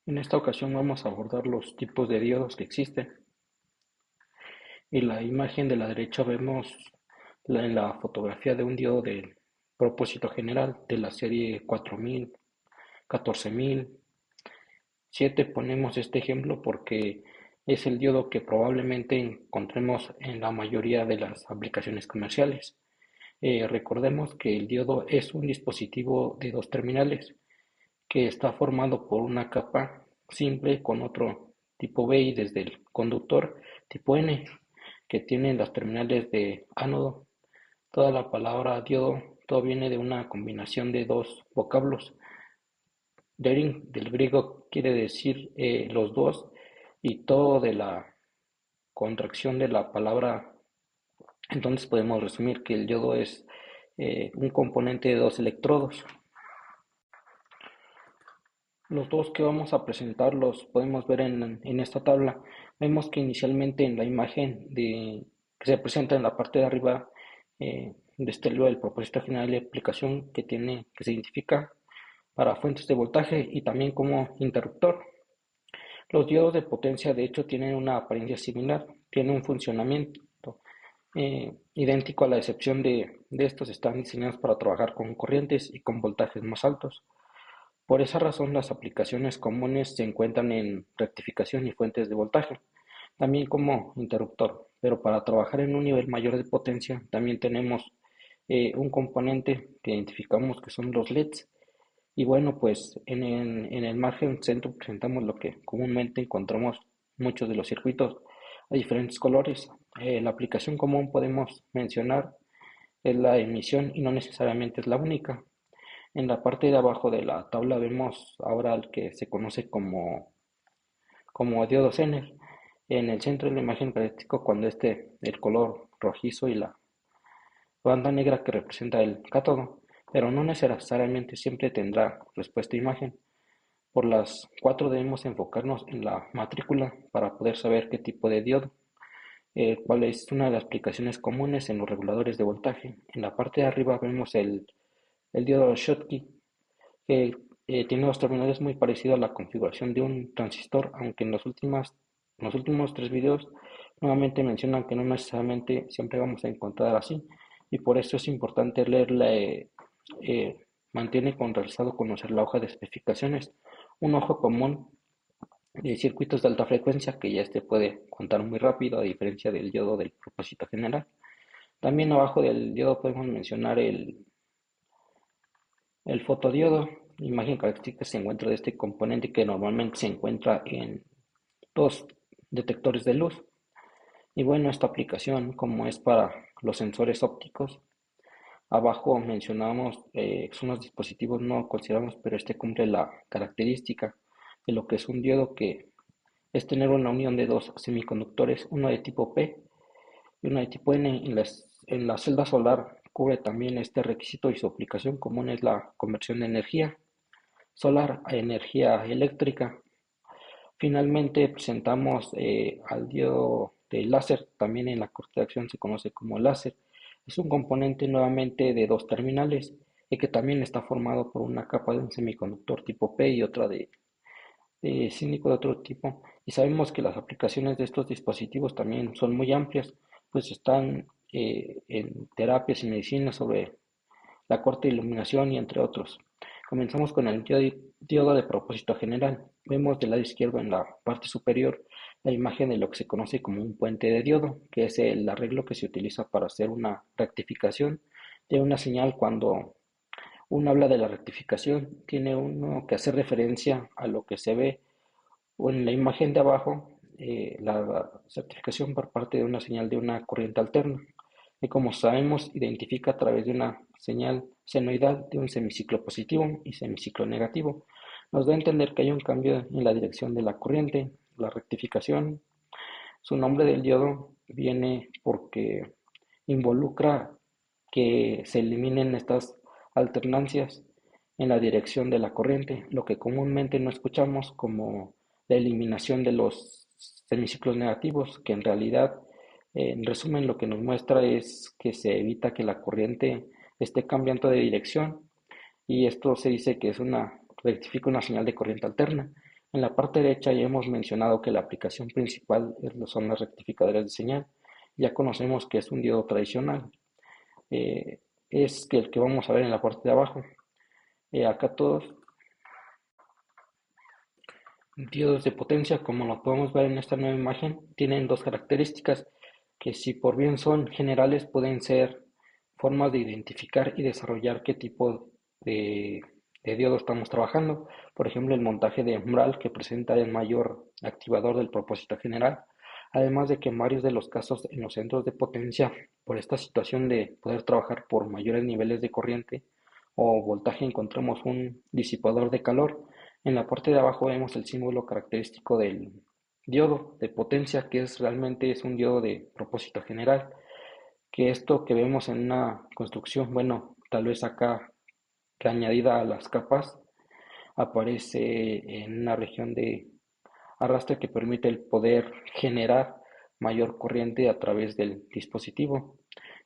En esta ocasión vamos a abordar los tipos de diodos que existen. En la imagen de la derecha vemos en la fotografía de un diodo de propósito general de la serie 4000, 14000, 7. Ponemos este ejemplo porque es el diodo que probablemente encontremos en la mayoría de las aplicaciones comerciales. Recordemos que el diodo es un dispositivo de dos terminales que está formado por una capa simple con otro tipo B y desde el conductor tipo N que tiene las terminales de ánodo. Toda la palabra diodo, todo viene de una combinación de dos vocablos. Derin del griego quiere decir los dos y todo de la contracción de la palabra. Entonces podemos resumir que el diodo es un componente de dos electrodos. Los dos que vamos a presentar los podemos ver en esta tabla. Vemos que inicialmente en la imagen que se presenta en la parte de arriba de este libro del propósito general de aplicación que se identifica para fuentes de voltaje y también como interruptor. Los diodos de potencia de hecho tienen una apariencia similar, tienen un funcionamiento idéntico a la excepción de estos, están diseñados para trabajar con corrientes y con voltajes más altos. Por esa razón, las aplicaciones comunes se encuentran en rectificación y fuentes de voltaje, también como interruptor, pero para trabajar en un nivel mayor de potencia también tenemos un componente que identificamos que son los LEDs. Y bueno, pues en el margen centro presentamos lo que comúnmente encontramos muchos de los circuitos a diferentes colores. La aplicación común podemos mencionar es la emisión y no necesariamente es la única. En la parte de abajo de la tabla vemos ahora el que se conoce como diodo Zener. En el centro de la imagen característico cuando el color rojizo y la banda negra que representa el cátodo, pero no necesariamente siempre tendrá respuesta a imagen. Por las cuatro debemos enfocarnos en la matrícula para poder saber qué tipo de diodo, cuál es una de las aplicaciones comunes en los reguladores de voltaje. En la parte de arriba vemos el diodo Schottky, que tiene dos terminales muy parecidos a la configuración de un transistor, aunque en los últimos tres videos nuevamente mencionan que no necesariamente siempre vamos a encontrar así, y por eso es importante leerla, mantiene con realizado conocer la hoja de especificaciones, un ojo común de circuitos de alta frecuencia que ya este puede contar muy rápido a diferencia del diodo del propósito general. También abajo del diodo podemos mencionar el fotodiodo, imagen característica se encuentra de este componente que normalmente se encuentra en dos detectores de luz. Y bueno, esta aplicación, como es para los sensores ópticos, abajo mencionamos son los dispositivos no considerados, pero este cumple la característica de lo que es un diodo, que es tener una unión de dos semiconductores, uno de tipo P y uno de tipo N. En la celda solar cubre también este requisito y su aplicación común es la conversión de energía solar a energía eléctrica. Finalmente presentamos al diodo de láser, también en la corte de acción se conoce como láser. Es un componente nuevamente de dos terminales y que también está formado por una capa de un semiconductor tipo P y otra de cínico de otro tipo. Y sabemos que las aplicaciones de estos dispositivos también son muy amplias, pues están en terapias y medicinas sobre la corte de iluminación y entre otros. Comenzamos con el diodo de propósito general. Vemos del lado izquierdo en la parte superior la imagen de lo que se conoce como un puente de diodo, que es el arreglo que se utiliza para hacer una rectificación de una señal. Cuando uno habla de la rectificación, tiene uno que hacer referencia a lo que se ve o en la imagen de abajo, la certificación por parte de una señal de una corriente alterna, y como sabemos identifica a través de una señal senoidal de un semiciclo positivo y semiciclo negativo. Nos da a entender que hay un cambio en la dirección de la corriente. La rectificación, su nombre del diodo viene porque involucra que se eliminen estas alternancias en la dirección de la corriente, lo que comúnmente no escuchamos como la eliminación de los semiciclos negativos, que en realidad, en resumen, lo que nos muestra es que se evita que la corriente esté cambiando de dirección, y esto se dice que rectifica una señal de corriente alterna. En la parte derecha ya hemos mencionado que la aplicación principal son las rectificadores de señal. Ya conocemos que es un diodo tradicional. eh, es el que vamos a ver en la parte de abajo. Acá todos diodos de potencia, como lo podemos ver en esta nueva imagen, tienen dos características que, si por bien son generales, pueden ser formas de identificar y desarrollar qué tipo de diodo estamos trabajando. Por ejemplo, el montaje de umbral, que presenta el mayor activador del propósito general. Además de que en varios de los casos en los centros de potencia, por esta situación de poder trabajar por mayores niveles de corriente o voltaje, encontramos un disipador de calor. En la parte de abajo vemos el símbolo característico del diodo de potencia, que realmente es un diodo de propósito general, que esto que vemos en una construcción, bueno, tal vez acá que añadida a las capas, aparece en una región de arrastre que permite el poder generar mayor corriente a través del dispositivo.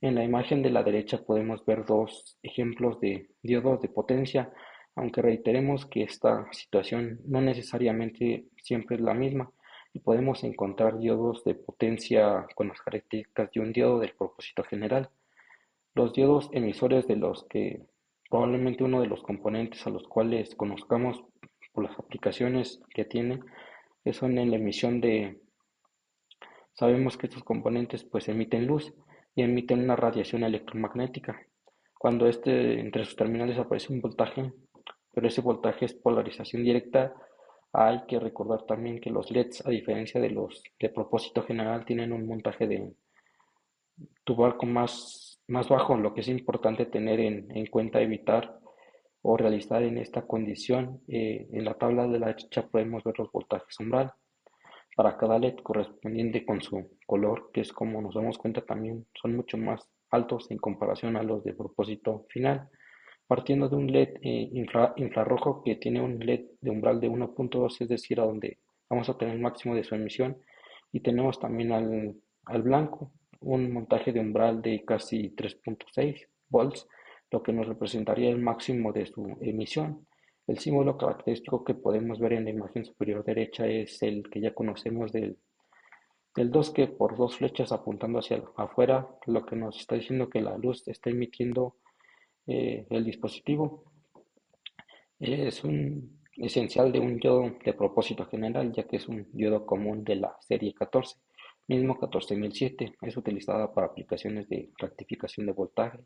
En la imagen de la derecha podemos ver dos ejemplos de diodos de potencia, aunque reiteremos que esta situación no necesariamente siempre es la misma y podemos encontrar diodos de potencia con las características de un diodo del propósito general. Los diodos emisores, de los que probablemente uno de los componentes a los cuales conozcamos por las aplicaciones que tiene, son en la emisión de. Sabemos que estos componentes pues emiten luz y emiten una radiación electromagnética. Cuando entre sus terminales aparece un voltaje, pero ese voltaje es polarización directa, hay que recordar también que los LEDs, a diferencia de los de propósito general, tienen un montaje de tubarco más bajo, lo que es importante tener en cuenta, evitar o realizar en esta condición. En la tabla de la derecha podemos ver los voltajes umbral para cada LED correspondiente con su color, que es como nos damos cuenta también son mucho más altos en comparación a los de propósito final. Partiendo de un LED infrarrojo que tiene un LED de umbral de 1.2, es decir, a donde vamos a tener el máximo de su emisión, y tenemos también al blanco un montaje de umbral de casi 3.6 volts, lo que nos representaría el máximo de su emisión. El símbolo característico que podemos ver en la imagen superior derecha es el que ya conocemos del 2, que por dos flechas apuntando hacia afuera, lo que nos está diciendo que la luz está emitiendo el dispositivo. Es un esencial de un diodo de propósito general, ya que es un diodo común de la serie 14, mismo 14007. Es utilizada para aplicaciones de rectificación de voltaje,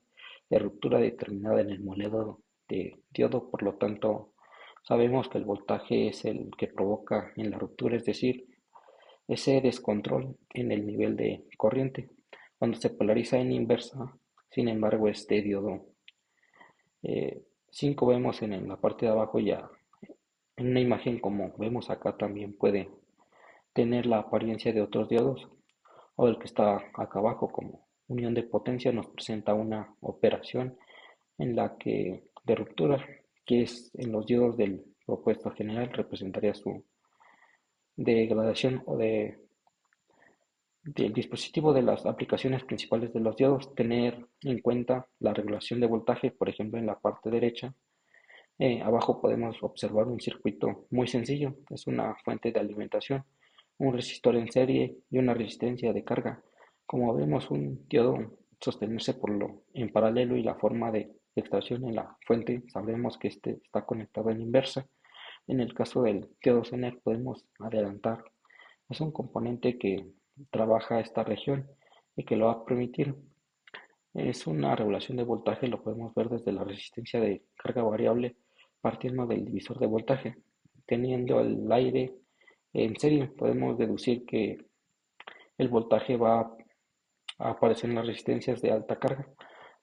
de ruptura determinada en el moldeado de diodo. Por lo tanto, sabemos que el voltaje es el que provoca en la ruptura, es decir, ese descontrol en el nivel de corriente. Cuando se polariza en inversa, sin embargo, este diodo 5, vemos en la parte de abajo ya en una imagen como vemos acá, también puede tener la apariencia de otros diodos, o el que está acá abajo como unión de potencia nos presenta una operación en la que de ruptura, que es en los diodos del propuesto general, representaría su degradación o del dispositivo. De las aplicaciones principales de los diodos, tener en cuenta la regulación de voltaje. Por ejemplo, en la parte derecha, abajo podemos observar un circuito muy sencillo. Es una fuente de alimentación, un resistor en serie y una resistencia de carga. Como vemos un diodo sostenerse en paralelo y la forma de extracción en la fuente, sabremos que este está conectado en inversa. En el caso del diodo Zener podemos adelantar. Es un componente que trabaja esta región y que lo va a permitir. Es una regulación de voltaje, lo podemos ver desde la resistencia de carga variable partiendo del divisor de voltaje. Teniendo el aire en serie, podemos deducir que el voltaje va a aparecer en las resistencias de alta carga,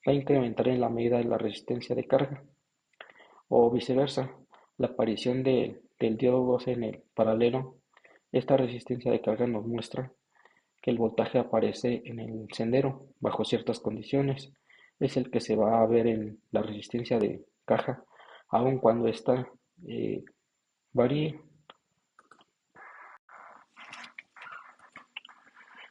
va a incrementar en la medida de la resistencia de carga, o viceversa. La aparición del diodo 12 en el paralelo, esta resistencia de carga nos muestra que el voltaje aparece en el sendero bajo ciertas condiciones. Es el que se va a ver en la resistencia de caja, aun cuando esta varíe.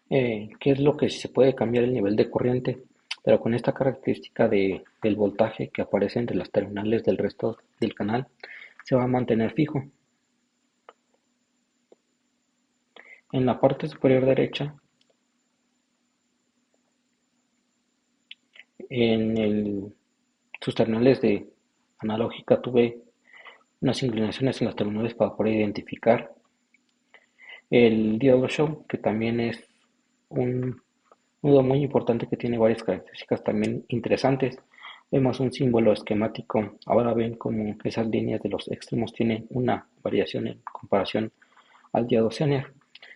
¿Qué es lo que se puede cambiar el nivel de corriente? Pero con esta característica del voltaje que aparece entre las terminales del resto del canal, se va a mantener fijo. En la parte superior derecha, en sus terminales de analógica tuve unas inclinaciones en las terminales para poder identificar el diodo show, que también es un diodo muy importante que tiene varias características también interesantes. Vemos un símbolo esquemático. Ahora ven como esas líneas de los extremos tienen una variación en comparación al diodo Zener.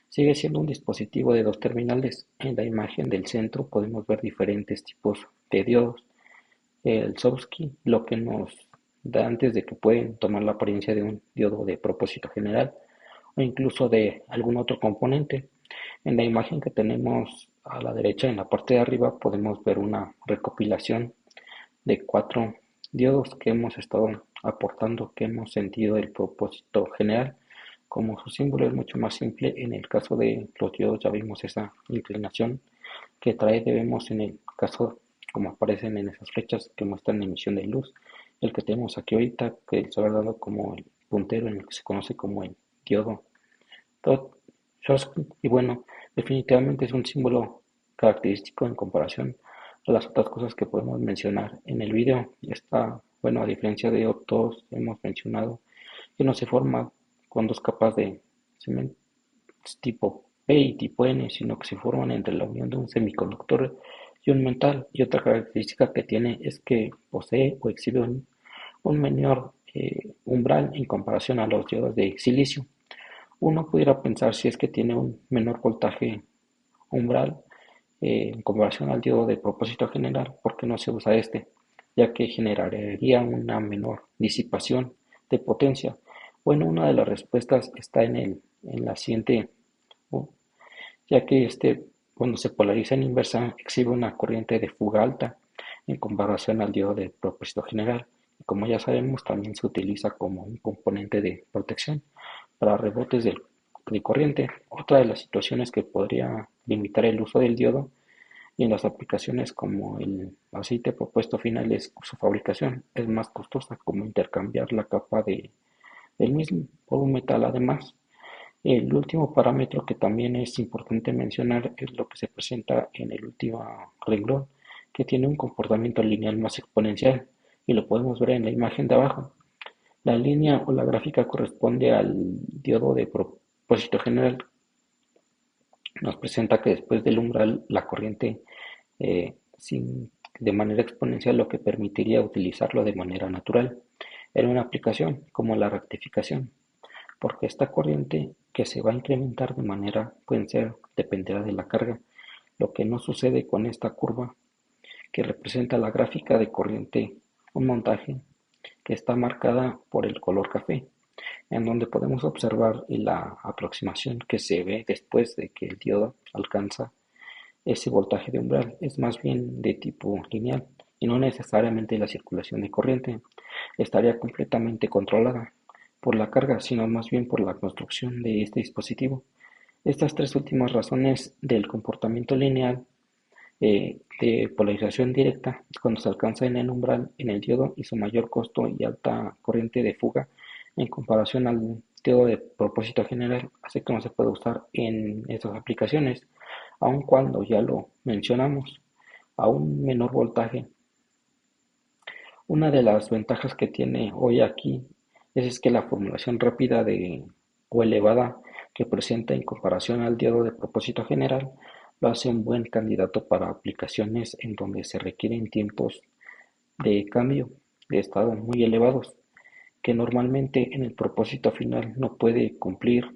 Sigue siendo un dispositivo de dos terminales. En la imagen del centro podemos ver diferentes tipos de diodos. El Zowski, lo que nos da antes de que pueden tomar la apariencia de un diodo de propósito general o incluso de algún otro componente. En la imagen que tenemos a la derecha, en la parte de arriba, podemos ver una recopilación de 4 diodos que hemos estado aportando, que hemos sentido el propósito general. Como su símbolo es mucho más simple, en el caso de los diodos ya vimos esa inclinación que trae, debemos en el caso como aparecen en esas flechas que muestran emisión de luz. El que tenemos aquí ahorita, que se va dando como el puntero en el que se conoce como el diodo Shosky, y bueno, definitivamente es un símbolo característico en comparación a las otras cosas que podemos mencionar en el video. Está, bueno, a diferencia de otros, hemos mencionado que no se forma con dos capas de cemento tipo P y tipo N, sino que se forman entre la unión de un semiconductor y un metal. Y otra característica que tiene es que posee o exhibe un menor umbral en comparación a los diodos de silicio. Uno pudiera pensar si es que tiene un menor voltaje umbral en comparación al diodo de propósito general, ¿por qué no se usa este? Ya que generaría una menor disipación de potencia. Bueno, una de las respuestas está en la siguiente, ya que cuando se polariza en inversa, exhibe una corriente de fuga alta en comparación al diodo de propósito general. Y como ya sabemos, también se utiliza como un componente de protección para rebotes de corriente. Otra de las situaciones que podría limitar el uso del diodo y en las aplicaciones como el aceite propuesto final es su fabricación. Es más costosa, como intercambiar la capa del mismo por un metal. Además, el último parámetro que también es importante mencionar es lo que se presenta en el último renglón, que tiene un comportamiento lineal más exponencial, y lo podemos ver en la imagen de abajo. La línea o la gráfica corresponde al diodo de propósito general. Nos presenta que después del umbral la corriente de manera exponencial, lo que permitiría utilizarlo de manera natural en una aplicación como la rectificación, porque esta corriente que se va a incrementar de manera, pueden ser, dependerá de la carga, lo que no sucede con esta curva que representa la gráfica de corriente, un montaje que está marcada por el color café, en donde podemos observar la aproximación que se ve después de que el diodo alcanza ese voltaje de umbral. Es más bien de tipo lineal y no necesariamente la circulación de corriente estaría completamente controlada por la carga, sino más bien por la construcción de este dispositivo. Estas tres últimas razones del comportamiento lineal de polarización directa, cuando se alcanza en el umbral en el diodo, y su mayor costo y alta corriente de fuga en comparación al diodo de propósito general, hace que no se pueda usar en estas aplicaciones, aun cuando ya lo mencionamos, a un menor voltaje. Una de las ventajas que tiene hoy aquí es que la formulación rápida o elevada que presenta en comparación al diodo de propósito general lo hace un buen candidato para aplicaciones en donde se requieren tiempos de cambio de estado muy elevados, que normalmente en el propósito final no puede cumplir.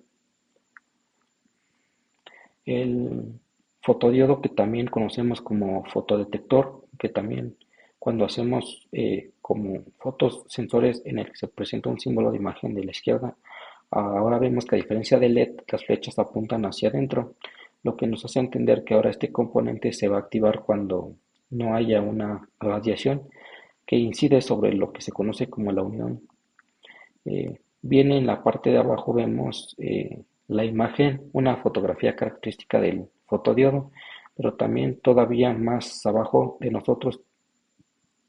El fotodiodo, que también conocemos como fotodetector, que también cuando hacemos como fotos sensores en el que se presenta un símbolo de imagen de la izquierda, ahora vemos que a diferencia del LED, las flechas apuntan hacia adentro, lo que nos hace entender que ahora este componente se va a activar cuando no haya una radiación que incide sobre lo que se conoce como la unión. Bien, en la parte de abajo vemos la imagen, una fotografía característica del fotodiodo, pero también todavía más abajo de nosotros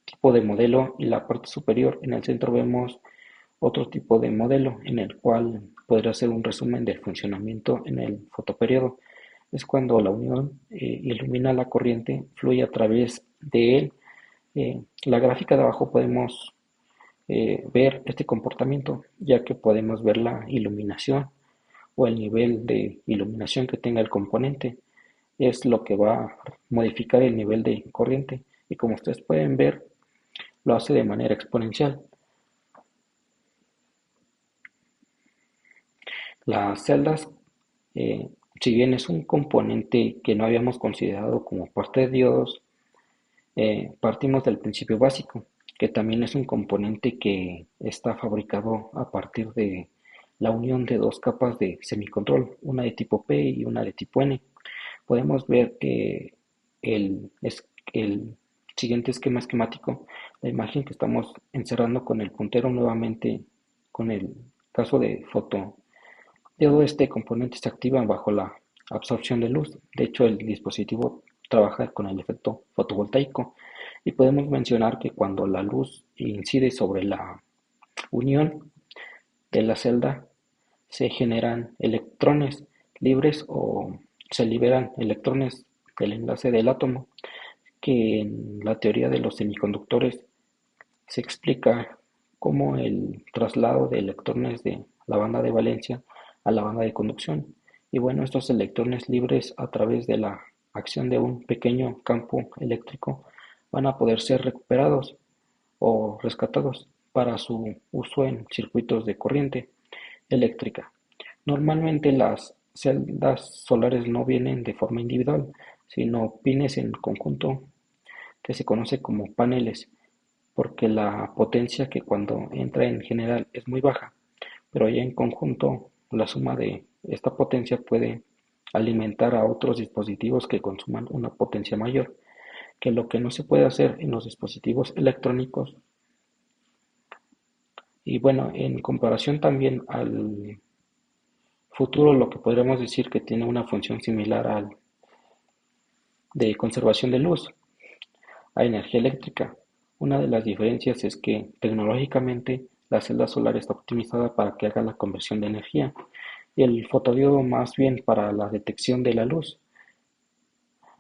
tipo de modelo, y la parte superior en el centro vemos otro tipo de modelo en el cual podría ser un resumen del funcionamiento en el fotoperiodo. Es cuando la unión ilumina la corriente, fluye a través de él. La gráfica de abajo podemos ver este comportamiento, ya que podemos ver la iluminación o el nivel de iluminación que tenga el componente. Es lo que va a modificar el nivel de corriente. Y como ustedes pueden ver, lo hace de manera exponencial. Las celdas, eh, si bien es un componente que no habíamos considerado como parte de diodos, partimos del principio básico, que también es un componente que está fabricado a partir de la unión de dos capas de semicontrol, una de tipo P y una de tipo N. Podemos ver el siguiente esquema esquemático, la imagen que estamos encerrando con el puntero nuevamente con el caso de foto. Todo este componente se activa bajo la absorción de luz. De hecho, el dispositivo trabaja con el efecto fotovoltaico y podemos mencionar que cuando la luz incide sobre la unión de la celda, se generan electrones libres o se liberan electrones del enlace del átomo, que en la teoría de los semiconductores se explica como el traslado de electrones de la banda de valencia a la banda de conducción. Y bueno, estos electrones libres a través de la acción de un pequeño campo eléctrico van a poder ser recuperados o rescatados para su uso en circuitos de corriente eléctrica. Normalmente las celdas solares no vienen de forma individual, sino pines en conjunto que se conoce como paneles, porque la potencia que cuando entra en general es muy baja, pero ya en conjunto la suma de esta potencia puede alimentar a otros dispositivos que consuman una potencia mayor, que lo que no se puede hacer en los dispositivos electrónicos. Y bueno, en comparación también al futuro, lo que podríamos decir que tiene una función similar al de conservación de luz a energía eléctrica. Una de las diferencias es que tecnológicamente la celda solar está optimizada para que haga la conversión de energía y el fotodiodo más bien para la detección de la luz.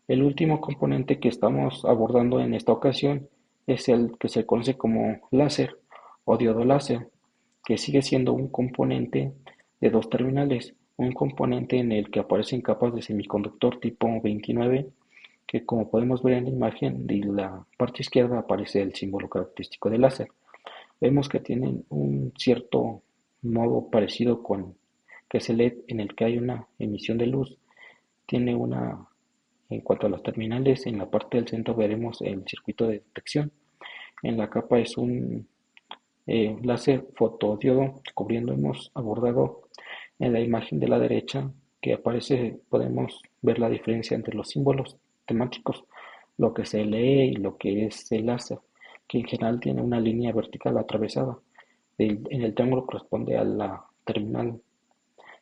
El último componente que estamos abordando en esta ocasión es el que se conoce como láser o diodo láser, que sigue siendo un componente de dos terminales, un componente en el que aparecen capas de semiconductor tipo 29, que como podemos ver en la imagen de la parte izquierda aparece el símbolo característico del láser. Vemos que tienen un cierto modo parecido con que es el LED en el que hay una emisión de luz. Tiene una, en cuanto a los terminales, en la parte del centro veremos el circuito de detección. En la capa es un láser fotodiodo cubriendo. Hemos abordado en la imagen de la derecha que aparece, podemos ver la diferencia entre los símbolos temáticos, lo que se lee y lo que es el láser, que en general tiene una línea vertical atravesada. En el triángulo corresponde a la terminal,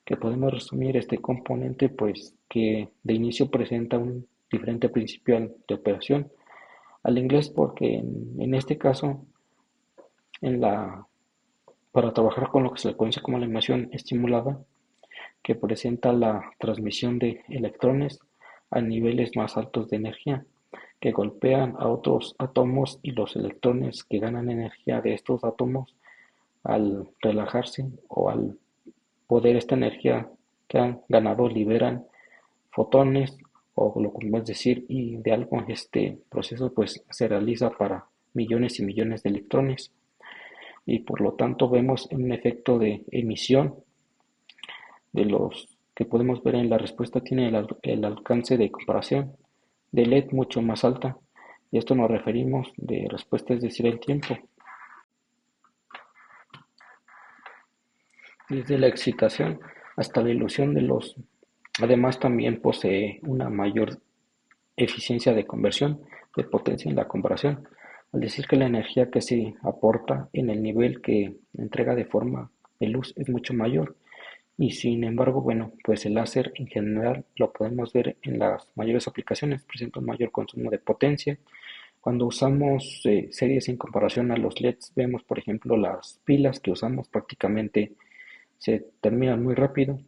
que podemos resumir este componente pues que de inicio presenta un diferente principio de operación al inglés, porque en este caso en la para trabajar con lo que se le conoce como la emisión estimulada, que presenta la transmisión de electrones a niveles más altos de energía, que golpean a otros átomos y los electrones que ganan energía de estos átomos al relajarse o al poder esta energía que han ganado liberan fotones o lo que podemos decir y de algo este proceso pues se realiza para millones y millones de electrones y por lo tanto vemos un efecto de emisión de los que podemos ver en la respuesta tiene el alcance de comparación de LED mucho más alta. Y esto nos referimos de respuesta, es decir, el tiempo. Desde la excitación hasta la ilusión de los. Además, también posee una mayor eficiencia de conversión de potencia en la comparación, al decir que la energía que se aporta en el nivel que entrega de forma de luz es mucho mayor. Y sin embargo, bueno, pues el láser en general lo podemos ver en las mayores aplicaciones, presenta un mayor consumo de potencia. Cuando usamos series en comparación a los LEDs, vemos por ejemplo las pilas que usamos prácticamente se terminan muy rápido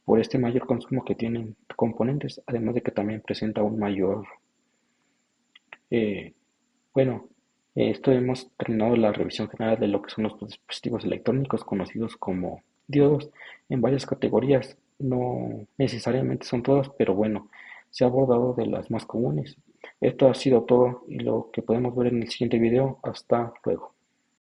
por este mayor consumo que tienen componentes, además de que también presenta un mayor, eh, bueno, esto hemos terminado la revisión general de lo que son los dispositivos electrónicos conocidos como diodos en varias categorías. No necesariamente son todas, pero bueno, se ha abordado de las más comunes. Esto ha sido todo y lo que podemos ver en el siguiente video. Hasta luego.